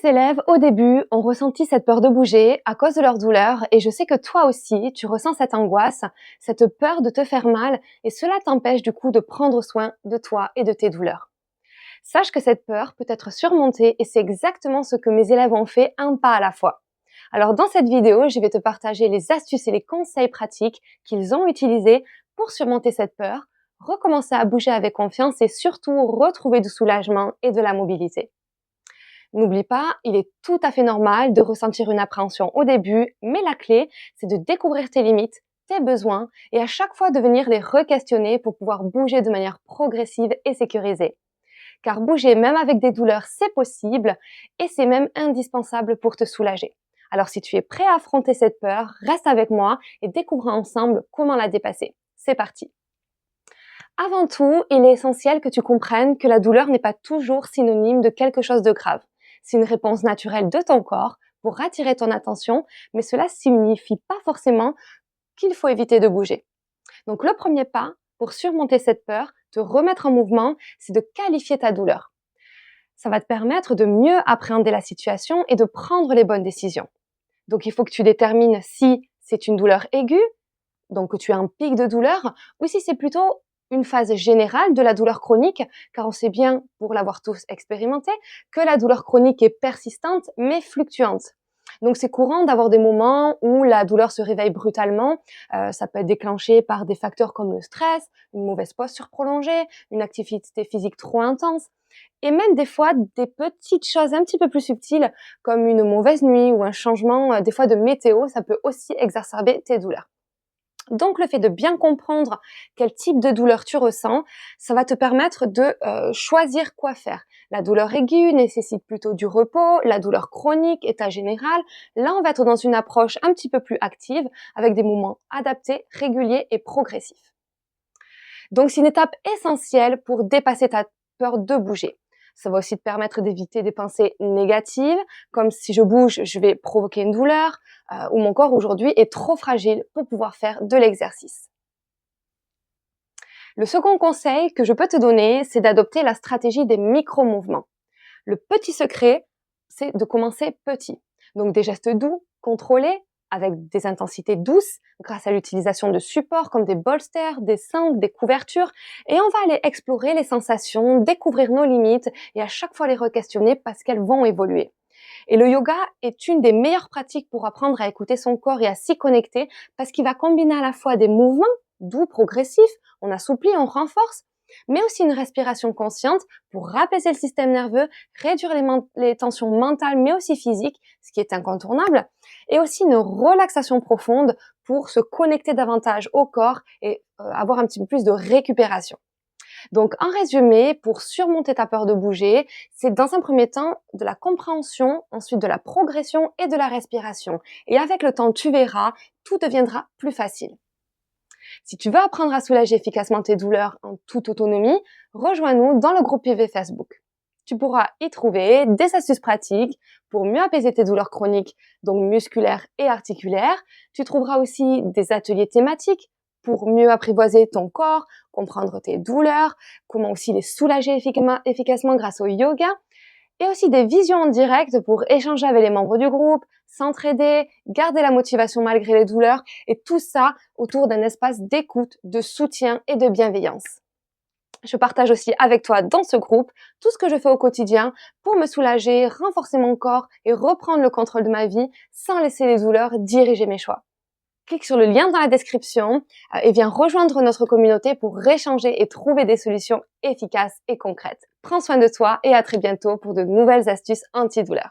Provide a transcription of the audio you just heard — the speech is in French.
mes élèves, au début, ont ressenti cette peur de bouger à cause de leur douleur et je sais que toi aussi, tu ressens cette angoisse, cette peur de te faire mal et cela t'empêche du coup de prendre soin de toi et de tes douleurs. Sache que cette peur peut être surmontée et c'est exactement ce que mes élèves ont fait un pas à la fois. Alors dans cette vidéo, je vais te partager les astuces et les conseils pratiques qu'ils ont utilisés pour surmonter cette peur, recommencer à bouger avec confiance et surtout retrouver du soulagement et de la mobilité. N'oublie pas, il est tout à fait normal de ressentir une appréhension au début, mais la clé, c'est de découvrir tes limites, tes besoins et à chaque fois de venir les re-questionner pour pouvoir bouger de manière progressive et sécurisée. Car bouger même avec des douleurs, c'est possible et c'est même indispensable pour te soulager. Alors si tu es prêt à affronter cette peur, reste avec moi et découvrons ensemble comment la dépasser. C'est parti. Avant tout, il est essentiel que tu comprennes que la douleur n'est pas toujours synonyme de quelque chose de grave. C'est une réponse naturelle de ton corps pour attirer ton attention, mais cela signifie pas forcément qu'il faut éviter de bouger. Donc le premier pas pour surmonter cette peur, te remettre en mouvement, c'est de qualifier ta douleur. Ça va te permettre de mieux appréhender la situation et de prendre les bonnes décisions. Donc il faut que tu détermines si c'est une douleur aiguë, donc que tu as un pic de douleur, ou si c'est plutôt une phase générale de la douleur chronique, car on sait bien, pour l'avoir tous expérimenté, que la douleur chronique est persistante mais fluctuante. Donc c'est courant d'avoir des moments où la douleur se réveille brutalement. Ça peut être déclenché par des facteurs comme le stress, une mauvaise posture prolongée, une activité physique trop intense, et même des fois des petites choses un petit peu plus subtiles comme une mauvaise nuit ou un changement des fois de météo, ça peut aussi exacerber tes douleurs. Donc le fait de bien comprendre quel type de douleur tu ressens, ça va te permettre de choisir quoi faire. La douleur aiguë nécessite plutôt du repos, la douleur chronique, état général. Là, on va être dans une approche un petit peu plus active avec des mouvements adaptés, réguliers et progressifs. Donc c'est une étape essentielle pour dépasser ta peur de bouger. Ça va aussi te permettre d'éviter des pensées négatives, comme si je bouge, je vais provoquer une douleur, ou mon corps aujourd'hui est trop fragile pour pouvoir faire de l'exercice. Le second conseil que je peux te donner, c'est d'adopter la stratégie des micro-mouvements. Le petit secret, c'est de commencer petit. Donc des gestes doux, contrôlés, avec des intensités douces, grâce à l'utilisation de supports comme des bolsters, des sangles, des couvertures. Et on va aller explorer les sensations, découvrir nos limites et à chaque fois les re-questionner parce qu'elles vont évoluer. Et le yoga est une des meilleures pratiques pour apprendre à écouter son corps et à s'y connecter parce qu'il va combiner à la fois des mouvements doux, progressifs, on assouplit, on renforce, mais aussi une respiration consciente pour apaiser le système nerveux, réduire les tensions mentales mais aussi physiques, ce qui est incontournable, et aussi une relaxation profonde pour se connecter davantage au corps et avoir un petit peu plus de récupération. Donc en résumé, pour surmonter ta peur de bouger, c'est dans un premier temps de la compréhension, ensuite de la progression et de la respiration. Et avec le temps, tu verras, tout deviendra plus facile. Si tu veux apprendre à soulager efficacement tes douleurs en toute autonomie, rejoins-nous dans le groupe privé Facebook. Tu pourras y trouver des astuces pratiques pour mieux apaiser tes douleurs chroniques, donc musculaires et articulaires. Tu trouveras aussi des ateliers thématiques pour mieux apprivoiser ton corps, comprendre tes douleurs, comment aussi les soulager efficacement grâce au yoga, et aussi des visions en direct pour échanger avec les membres du groupe, s'entraider, garder la motivation malgré les douleurs, et tout ça autour d'un espace d'écoute, de soutien et de bienveillance. Je partage aussi avec toi dans ce groupe tout ce que je fais au quotidien pour me soulager, renforcer mon corps et reprendre le contrôle de ma vie sans laisser les douleurs diriger mes choix. Clique sur le lien dans la description et viens rejoindre notre communauté pour échanger et trouver des solutions efficaces et concrètes. Prends soin de toi et à très bientôt pour de nouvelles astuces anti-douleur.